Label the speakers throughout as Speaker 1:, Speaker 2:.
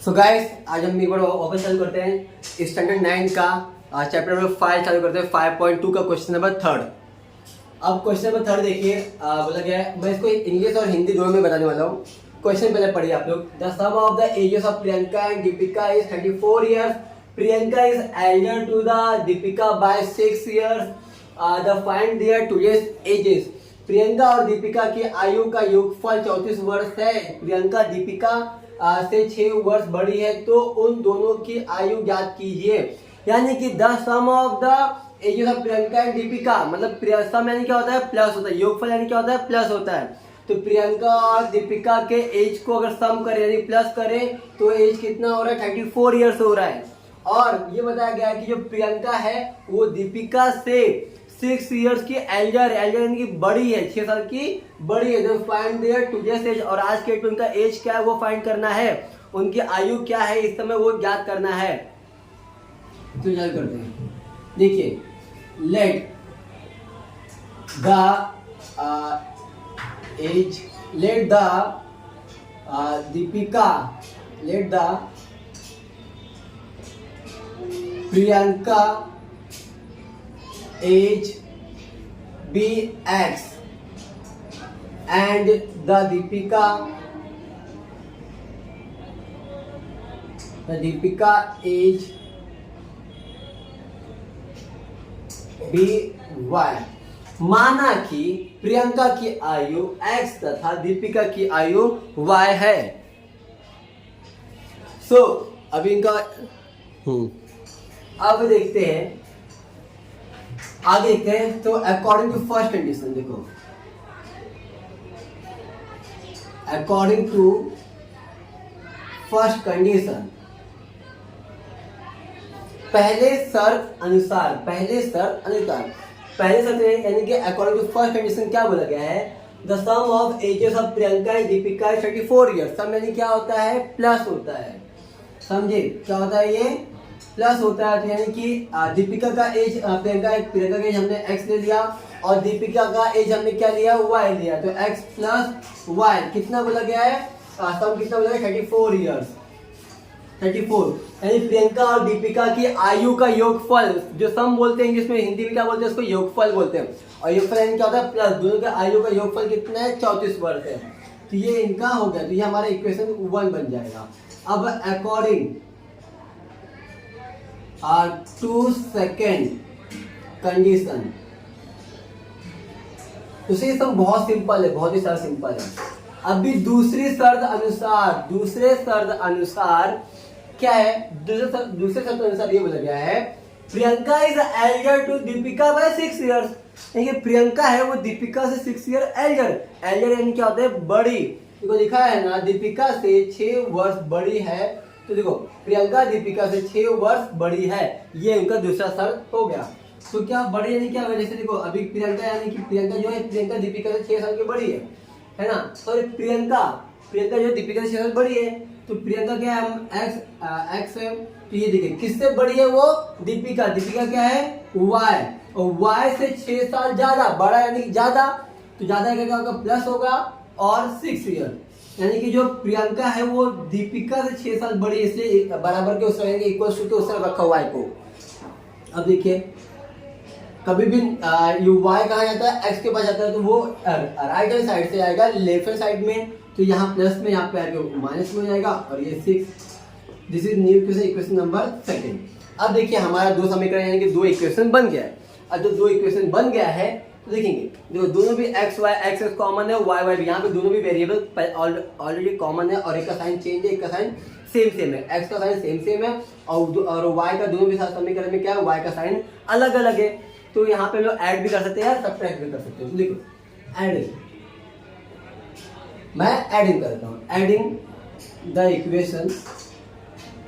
Speaker 1: So guys आज हम एक बार वापस चालू करते हैं स्टैंडर्ड 9 का चैप्टर नंबर 5 चालू करते हैं 5.2 का क्वेश्चन नंबर 3। अब क्वेश्चन नंबर 3 देखिए, बोला गया है, मैं इसको इंग्लिश और हिंदी दोनों में बताने वाला हूँ। क्वेश्चन पहले पढ़िए आप लोग। The sum of the ages of Priyanka and Deepika is 34 years. Priyanka is elder to the Deepika by 6 years. The find their today's ages. Priyanka और दीपिका की आयु का योगफल 34 वर्ष है। प्रियंका दीपिका से 6 वर्ष बड़ी है, तो उन दोनों की आयु ज्ञात कीजिए। यानी कि the sum of the ages of Priyanka and Deepika, मतलब सम यानी क्या होता है, प्लस होता है। योगफल यानी क्या होता है, प्लस होता है। तो प्रियंका और दीपिका के एज को अगर सम करें यानी प्लस करें तो एज कितना हो रहा है, 34 ईयर्स हो रहा है। और ये बताया गया है कि जो प्रियंका है वो दीपिका से 6 इयर्स की एल्डर यानी कि बड़ी है, 6 साल की बड़ी है। फाइंड देयर टुडेस एज, और आज के डेट में उनका एज क्या है वो फाइंड करना है। उनकी आयु क्या है इस समय वो ज्ञात करना है। तो चल करते हैं। देखिए, let the age, let the Deepika, let the Priyanka age be x and the Deepika age be y। माना कि प्रियंका की आयु x तथा दीपिका की आयु y है। सो अभी इनका अब देखते हैं, आगे देखते हैं। तो अकॉर्डिंग टू फर्स्ट कंडीशन, देखो अकॉर्डिंग टू फर्स्ट कंडीशन, पहले शर्त अनुसार यानी कि अकॉर्डिंग टू फर्स्ट कंडीशन क्या बोला गया है, the sum of ages of Priyanka and Deepika is 34 years. Sum यानी क्या होता है, प्लस होता है। समझे क्या होता है, ये प्लस होता है। तो यानी कि दीपिका का एज, प्रियंका का एज हमने x ले लिया और दीपिका का एज हमने क्या लिया, y लिया। तो x प्लस y कितना बोला गया है, सम कितना बोला गया, 34 इयर्स। 34 यानी प्रियंका और दीपिका की आयु का योगफल, जो सम बोलते हैं जिसमें हिंदी में क्या बोलते हैं, उसको योगफल बोलते हैं। और योगफल यानी क्या होता है, प्लस। दोनों के आयु का योगफल कितना है, 34 वर्ष है। तो ये इनका हो गया। तो ये हमारा इक्वेशन 1 बन जाएगा। अब अकॉर्डिंग टू सेकेंड कंडीशन, दूसरी शर्त बहुत सिंपल है, बहुत ही सारा सिंपल है। अभी दूसरे शर्त अनुसार क्या है, दूसरे शर्त अनुसार ये बोला गया है, Priyanka is elder to Deepika by 6 years. यानी प्रियंका है वो दीपिका से 6 ईयर एल्डर यानी क्या होता है, बड़ी। देखो लिखा है ना, दीपिका से 6 वर्ष बड़ी है। तो देखो प्रियंका दीपिका से 6 वर्ष बड़ी है, ये उनका दूसरा शर्त हो गया। तो क्या बड़ी यानी क्या, जैसे देखो अभी प्रियंका यानी कि प्रियंका जो है, प्रियंका दीपिका से 6 साल की बड़ी है ना। सॉरी, प्रियंका जो दीपिका से 6 साल बड़ी है, तो प्रियंका क्या है, एक्स है। तो ये देखिए किससे बड़ी है वो, दीपिका क्या है, वाई। और वाई से 6 साल ज्यादा, बड़ा यानी कि ज्यादा। तो ज्यादा क्या होगा, प्लस होगा और 6 ईयर। यानी कि जो प्रियंका है वो दीपिका से 6 साल बड़ी, इसलिए बराबर के उस इक्वल टू के उस तरफ रखा हुआ है को। अब देखिए कभी भी यू वाई कहा जाता है, एक्स के पास जाता है, तो वो राइट हैंड साइड से आएगा लेफ्ट हैंड साइड में। तो यहाँ प्लस में, यहाँ पे आके माइनस में हो जाएगा और ये 6। This is new equation, equation number 2। अब देखिए हमारा 2 समीकरण यानी कि 2 इक्वेशन बन गया है। अब जो 2 इक्वेशन बन गया है तो देखेंगे, देखो दोनों भी एक्स कॉमन है, वाई वाई यहाँ पे दोनों भी वेरिएबल ऑलरेडी कॉमन है, और एक का साइन चेंज है, एक का साइन सेम है। एक्स का साइन सेम है और वाई का दोनों भी समीकरण में क्या है, वाई का साइन अलग अलग है। तो यहाँ पे हम लोग ऐड भी कर सकते हैं, सब्ट्रैक्ट भी कर सकते हैं। देखो एडिंग, मैं एडिंग करता हूँ। Adding the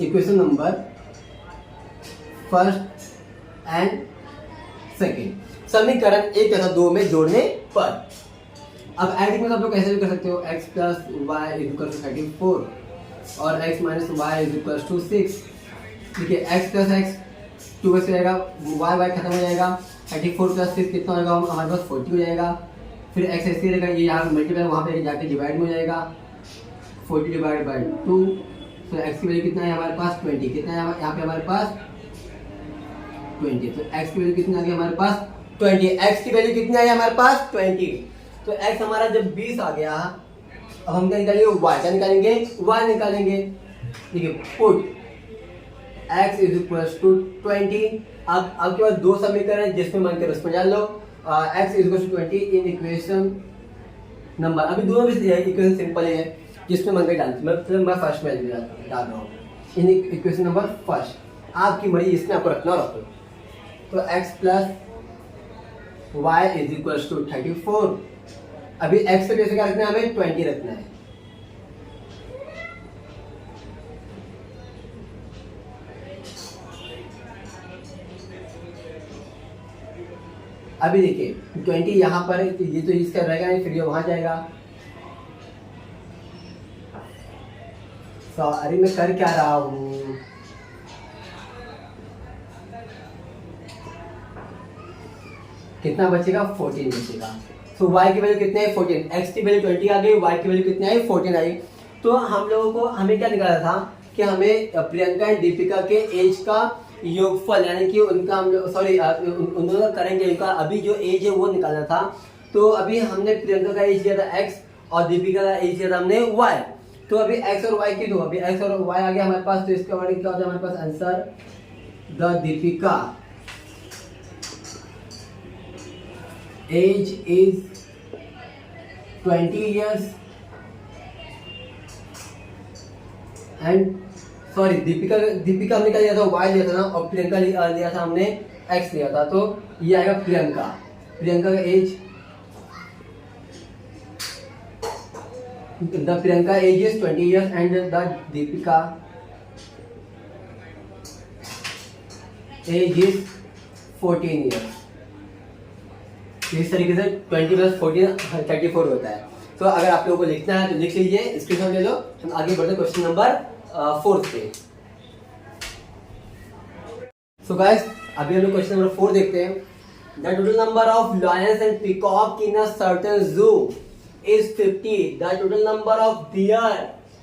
Speaker 1: equation number first and second, समीकरण 1 तथा 2 में जोड़ने पर। अब एडिंग में आप लोग कैसे भी कर सकते हो, x plus y is equal to 34 और x minus y is equal to 6। देखिए x प्लस x 2 से जाएगा, वाई खत्म हो जाएगा, 34 प्लस 6 कितना होगा, हमारे पास 40 हो जाएगा। फिर x ऐसे रहेगा, ये यहाँ मल्टीप्लाई वहाँ पे जाके डिवाइड में हो जाएगा, 40 डिवाइड बाई 2 तो x की वैल्यू कितना है हमारे पास 20, कितना है यहाँ पे हमारे पास 20, तो x की वैल्यू कितनी आ गई हमारे पास 20, x की वैल्यू कितनी आई हमारे पास 20। तो x हमारा जब 20 आ गया, अब हम क्या निकालेंगे y, क्या निकालेंगे y निकालेंगे। देखिए put x is equal to 20। अब आपके पास दो समीकरण जिसमें मन करे उसमें डाल लो, x is equal to 20 in equation number, अभी दोनों भी इक्वेशन सिंपल है, जिसमें मन करे डाल, मैं फर्स्ट में डाल रहा हूँ इन इक्वेशन नंबर फर्स्ट, आपकी मर्जी इसमें आपको रखना रखो। तो x प्लस y इज इक्वल टू 34, अभी x पे कैसे क्या रखना है, हमें 20 रखना है। अभी देखिए 20 यहाँ पर ये तो इसका रहेगा नहीं, फिर ये वहां जाएगा। सॉरी मैं कर क्या रहा हूँ, कितना बचेगा 14 बचेगा। तो y की वैल्यू कितनी है 14, x की वैल्यू 20 आ गई, y की वैल्यू कितनी आई 14 आई। तो हम लोगों को हमें क्या निकालना था कि हमें प्रियंका एंड दीपिका के एज का योगफल, यानी कि उनका हम सॉरी उन दोनों का करेंगे, उनका अभी जो एज है वो निकालना था। तो अभी हमने प्रियंका का एज दिया था x और दीपिका का एज दिया था हमने y। तो अभी x और y की दो, अभी x और y आ गया हमारे पास, तो इसके अकॉर्डिंग क्या होता है हमारे पास answer, the Deepika age is 20 years and sorry Deepika हमने क्या लिया था y लिया था ना, और प्रियंका लिया था हमने x लिया था। तो ये आएगा प्रियंका का age, the Priyanka age is 20 years and the Deepika age is 14 years। इस तरीके से 20 प्लस 14 34 होता है। तो अगर आप लोगों को लिखना है तो लिख लीजिए, स्क्रीनशॉट ले लो। हम आगे बढ़ते क्वेश्चन नंबर 4 पे। सो गाइस अभी हम लोग क्वेश्चन नंबर 4 देखते हैं। The total number of lions and peacock in a certain zoo is 50, the total number of deer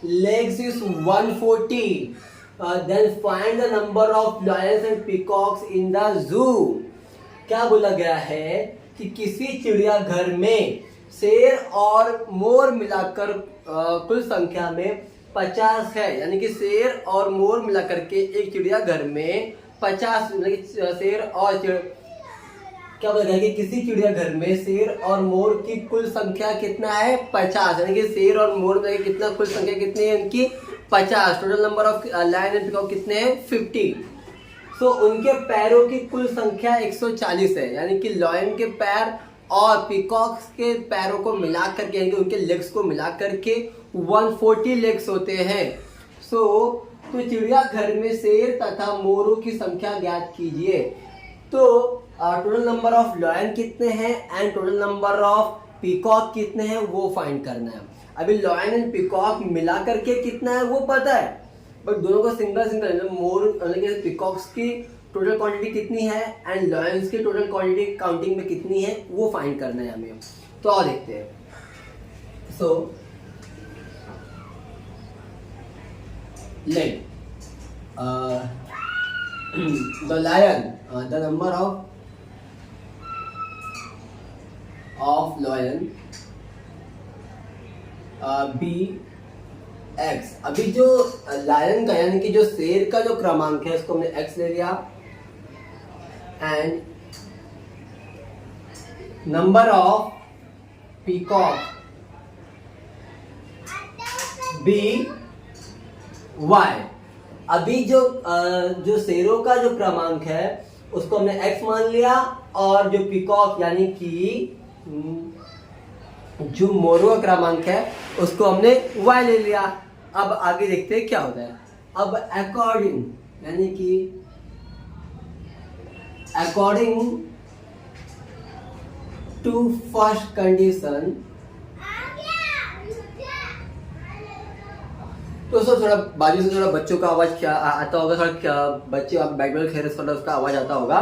Speaker 1: legs is 140, then find the number of lions and peacocks in the zoo. क्या बोला गया है कि किसी चिड़ियाघर में शेर और मोर मिलाकर कुल संख्या में 50 है, यानी कि शेर और मोर मिलाकर के एक चिड़ियाघर में 50, शेर और क्या बोला गया कि किसी चिड़ियाघर में शेर और मोर की कुल संख्या कितना है 50, यानी कि शेर और मोर में कितना कुल संख्या कितनी है उनकी 50। Total number of lion and peacock कितने हैं 50। तो उनके पैरों की कुल संख्या 140 है, यानी कि लायन के पैर और पीकॉक्स के पैरों को मिला करके, यानी कि उनके लेग्स को मिला करके 140 लेग्स होते हैं। तो चिड़ियाघर में शेर तथा मोरों की संख्या ज्ञात कीजिए। तो टोटल नंबर ऑफ लायन कितने हैं and total number of peacock कितने हैं वो फाइंड करना है। अभी लायन एंड पीकॉक मिला करके कितना है वो पता है, बट दोनों को सिंगल मोर पीकॉक्स की टोटल क्वांटिटी कितनी है एंड लायंस की टोटल क्वांटिटी काउंटिंग में कितनी है वो फाइंड करना है हमें। तो आओ देखते हैं। So let the lion the number of lion be x। अभी जो लायन का यानी कि जो शेर का जो क्रमांक है उसको हमने x ले लिया and number of peacock be y। अभी जो शेरों का जो क्रमांक है उसको हमने x मान लिया और जो पीकॉक यानी कि जो मोरों का क्रमांक है उसको हमने y ले लिया। अब आगे देखते हैं क्या होता है। अब अकॉर्डिंग यानी कि अकॉर्डिंग टू फर्स्ट कंडीशन, तो सर थोड़ा बाजू से थोड़ा बच्चों का आवाज क्या आता होगा, थोड़ा बच्चे आप बैटबॉल खेल रहे थोड़ा उसका आवाज आता होगा,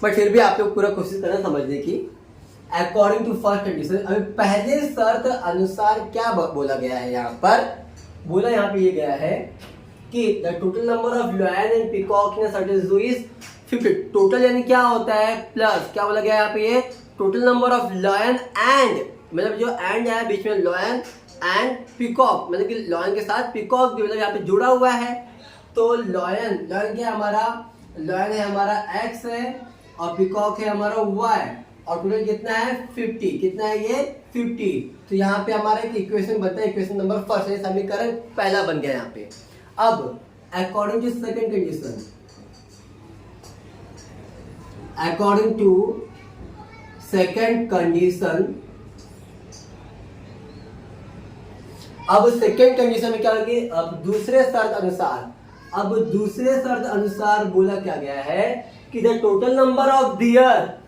Speaker 1: बट फिर भी आप लोग पूरा कोशिश करना समझने की। अकॉर्डिंग टू फर्स्ट कंडीशन, अभी पहले शर्त अनुसार क्या बोला गया है यहाँ पर, बोला यहाँ पे ये गया है कि the total number of lion and peacock in certain zoo is 50। Total यानी क्या होता है प्लस, क्या बोला गया यहाँ पे, ये total number of lion and, मतलब जो एंड है बीच में, लायन एंड पीकॉक, मतलब कि लायन के साथ पीकॉक भी मतलब यहाँ पे जुड़ा हुआ है। तो लायन क्या है हमारा, लायन है हमारा x है और पीकॉक है हमारा y, और टोटल कितना है 50, कितना है ये 50। तो यहाँ पे हमारा एक इक्वेशन बनता है, इक्वेशन नंबर फर्स्ट है, समीकरण पहला बन गया यहाँ पे। अब according to second condition, according to second condition, अब सेकंड कंडीशन में क्या होगी, अब दूसरे शर्त अनुसार, अब दूसरे शर्त अनुसार बोला क्या गया है कि the total number of their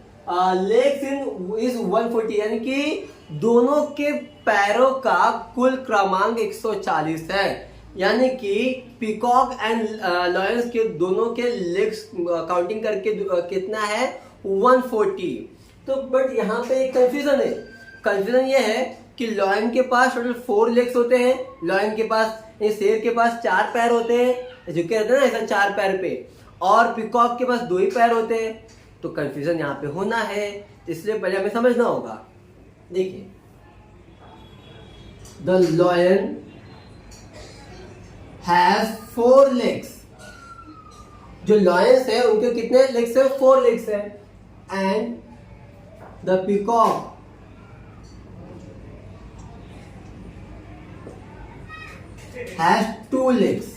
Speaker 1: legs in is 140, यानी कि दोनों के पैरों का कुल क्रमांक 140 है, यानी कि पीकॉक एंड लॉयंस के दोनों के लेग्स काउंटिंग करके कितना है 140। तो बट यहाँ पे एक कंफ्यूजन है, कंफ्यूजन ये है कि लॉयन के पास टोटल 4 लेग्स होते हैं, लॉयन के पास, शेर के पास 4 पैर होते हैं, झुके रहते हैं ना ऐसा 4 पैर पे, और पीकॉक के पास 2 ही पैर होते हैं। तो कंफ्यूजन यहाँ पे होना है, इसलिए पहले हमें समझना होगा। देखिए, द लॉयन हैज 4 लेग्स, जो लॉयंस है उनके कितने लेग्स है, 4 लेग्स है, and the peacock has 2 legs,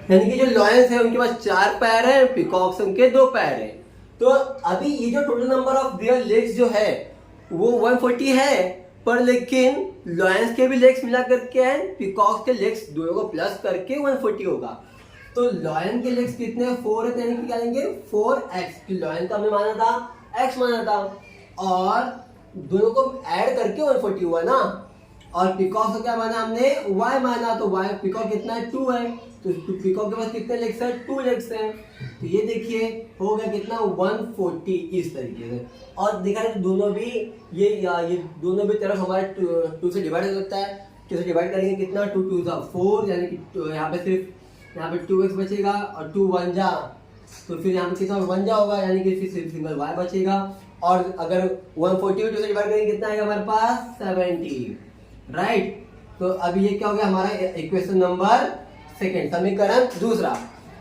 Speaker 1: यानी कि जो लॉयंस है उनके पास 4 पैर है, पीकॉक्स उनके 2 पैर है। तो अभी ये जो total number of their legs जो है वो 140 है, पर लेकिन लॉयंस के भी लेग्स मिला करके एंड पीकॉक्स के लेग्स दोनों को प्लस करके 140 होगा। तो लॉयन के लेग्स कितने 4 है, यानी कि क्या लेंगे 4x, लॉयन का हमने माना था x माना था, और दोनों को ऐड करके 140 हुआ ना, और पीकॉक को क्या माना हमने y माना, तो y पीकॉक कितना है 2 है, तो पीकॉक के पास कितने लेग्स है 2 लेग्स हैं। तो ये देखिए हो गया कितना 140 इस तरीके से। और देखा जाए तो दोनों भी ये दोनों भी तरफ हमारे 2 से डिवाइड हो सकता है, 2 से डिवाइड करेंगे कितना 2 2 4, यानी कि यहाँ पे सिर्फ यहाँ पे 2x बचेगा और 2 1 जा, तो फिर यहाँ पे कितना 1 जा होगा, यानी कि फिर सिर्फ सिंगल y बचेगा। और अगर 140 2 से डिवाइड करेंगे कितना आएगा हमारे पास 70, राइट। तो अभी ये क्या हो गया हमारा इक्वेशन नंबर सेकंड, समीकरण दूसरा,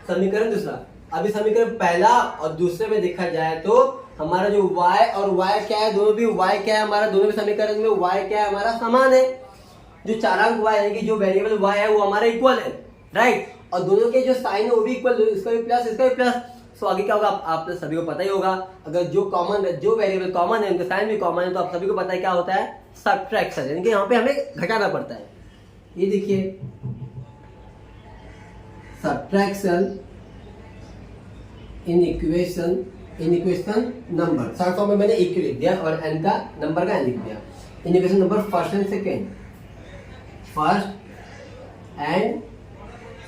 Speaker 1: समीकरण दूसरा। अभी समीकरण पहला और दूसरे में देखा जाए तो हमारा जो y और y क्या है, दोनों भी y क्या है हमारा, दोनों भी समीकरण में y क्या है हमारा समान है, जो चारांक y यानी कि जो वेरिएबल y है वो हमारा इक्वल है, राइट। और दोनों के जो साइन है वो भी इक्वल, इसका भी प्लस इसका भी प्लस। सो आगे क्या होगा आप सभी को पता ही होगा, अगर जो कॉमन है, जो वेरिएबल कॉमन है उनके साइन भी कॉमन है, तो आप सभी को पता है क्या होता है सब्ट्रैक्शन, यानी कि यहाँ पे हमें घटाना पड़ता है। ये देखिए सब्ट्रैक्शन इन इक्वेशन नंबर, शॉर्ट फॉर्म में मैंने एक लिख दिया और n का नंबर का n लिख दिया। इन equation number first and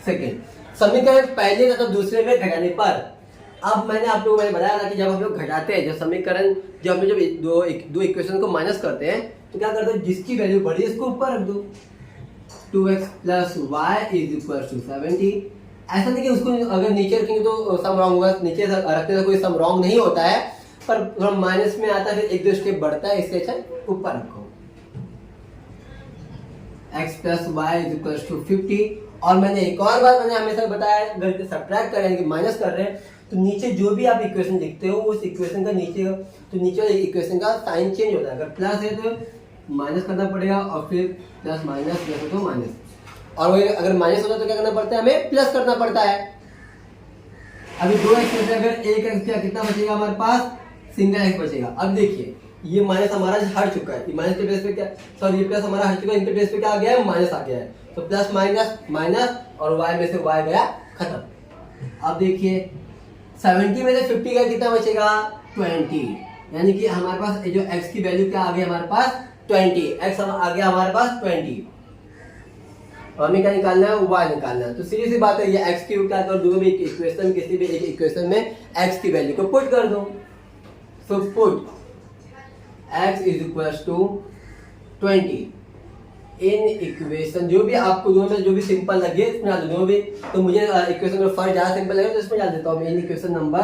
Speaker 1: second, समीकरण पहले तथा दूसरे में घटाने पर, अब मैंने आप लोगों को बताया था कि जब हम लोग घटाते हैं, जब समीकरण जब हम जब दो इक्वेशन को माइनस करते हैं तो क्या करते हैं, जिसकी वैल्यू बढ़ी इसको ऊपर रख दो, 2x plus y is equal to 70। ऐसा नहीं कि उसको अगर नीचे रखेंगे तो सम रॉन्ग होगा, नीचे रखने से कोई सम रॉन्ग नहीं होता है, पर माइनस में आता है फिर 1-2 स्टेप बढ़ता है, इससे अच्छा ऊपर रखो। x plus y is equal to 50। और मैंने एक और बात मैंने हमेशा बताया, अगर सब्ट्रैक्ट कर रहे हैं कि माइनस कर रहे हैं तो नीचे जो भी आप इक्वेशन लिखते हो उस इक्वेशन का नीचे वाले इक्वेशन का साइन चेंज होता है, अगर प्लस है तो माइनस करना पड़ेगा और फिर प्लस माइनस प्लस हो तो माइनस, और वही अगर माइनस होता है तो क्या करना पड़ता है, हमें प्लस करना पड़ता है। अभी 2x में से अगर 1x किया कितना बचेगा हमारे पास, सिंगल x बचेगा। अब देखिए ये माइनस हमारा हट चुका है, माइनस के बेस पे क्या, सॉरी ये प्लस हमारा हट चुका है, इनके बेस पे क्या आ गया है माइनस आ गया है, तो प्लस माइनस माइनस और y में से y गया खत्म। अब देखिए 70 में से 50 का कितना बचेगा 20, यानी कि हमारे पास जो x की वैल्यू क्या आ गई हमारे पास 20, x आ गया हमारे पास 20, और हमें क्या निकालना है y निकालना है। तो सीधी सी बात है, ये x की क्या करो, दोनों भी इक्वेशन किसी भी एक इक्वेशन में x की वैल्यू को पुट कर दो। So put x is equal to 20 in equation, जो भी आपको दोनों में जो भी सिंपल लगे इसमें डाल दो दोनों भी। तो मुझे इक्वेशन नंबर फर्स्ट ज्यादा सिंपल लगे तो इसमें डाल देता हूँ मैं इन इक्वेशन नंबर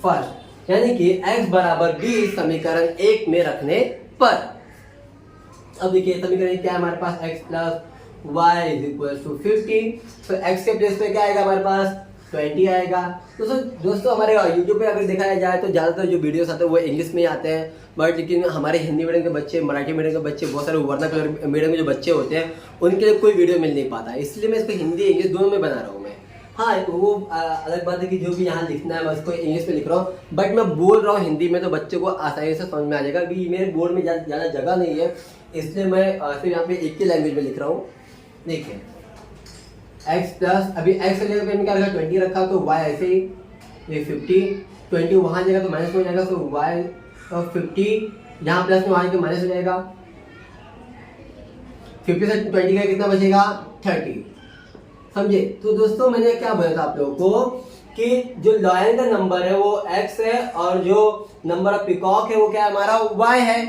Speaker 1: फर्स्ट, यानी कि x बराबर 20 समीकरण 1 में रखने पर। अब देखिए समीकरण क्या है हमारे पास, x plus y is equal to 50। तो x के प्लेस पे क्या आएगा हमारे पास 20 आएगा। दोस्तों हमारे यूट्यूब पे अगर देखा जाए तो ज़्यादातर जो वीडियोस आते हैं वो इंग्लिश में ही आते हैं, बट लेकिन हमारे हिंदी मीडियम के बच्चे, मराठी मीडियम के बच्चे, बहुत सारे वर्नाकुलर मीडियम के जो बच्चे होते हैं उनके लिए कोई वीडियो मिल नहीं पाता, इसलिए मैं इसको हिंदी इंग्लिश दोनों में बना रहा हूँ मैं। हाँ वो अलग बात है कि जो भी यहाँ लिखना है मैं उसको इंग्लिश में लिख रहा हूँ, बट मैं बोल रहा हूँ हिंदी में तो बच्चे को आसानी से समझ में आ जाएगा। अभी मेरे बोर्ड में ज़्यादा जगह नहीं है, इसलिए मैं फिर यहाँ पे एक ही लैंग्वेज में लिख रहा हूँ। देखिए x प्लस, अभी x का जगह पे क्या रखा 20 रखा, तो y ऐसे ही ये 50, 20 वहाँ जाएगा तो माइनस हो जाएगा, तो y और 50 यहाँ प्लस में वहाँ के माइनस हो जाएगा। 50 से 20 का कितना बचेगा 30, समझे। तो दोस्तों मैंने क्या बोला था आप लोगों को कि जो लॉयन का नंबर है वो x है और जो नंबर ऑफ पिकॉक है वो क्या है हमारा y है।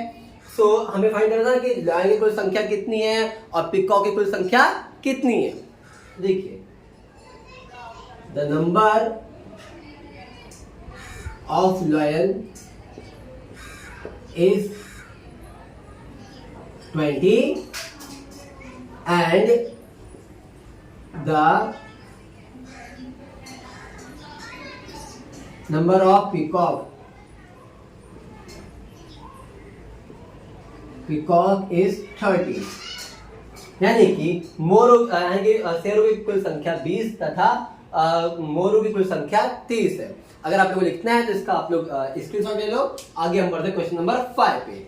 Speaker 1: सो हमें फाइंड करना था कि लॉयन की कुल संख्या कितनी है और पिकॉक की कुल संख्या कितनी है। देखिए the number of lion is 20 and the number of peacock is 30, यानी कि शेरों की कुल संख्या 20 तथा मोरों की कुल संख्या 30 है। अगर आप लोगों को लिखना है तो इसका आप लोग स्क्रीनशॉट ले लो। आगे हम बढ़ते क्वेश्चन नंबर 5 पे।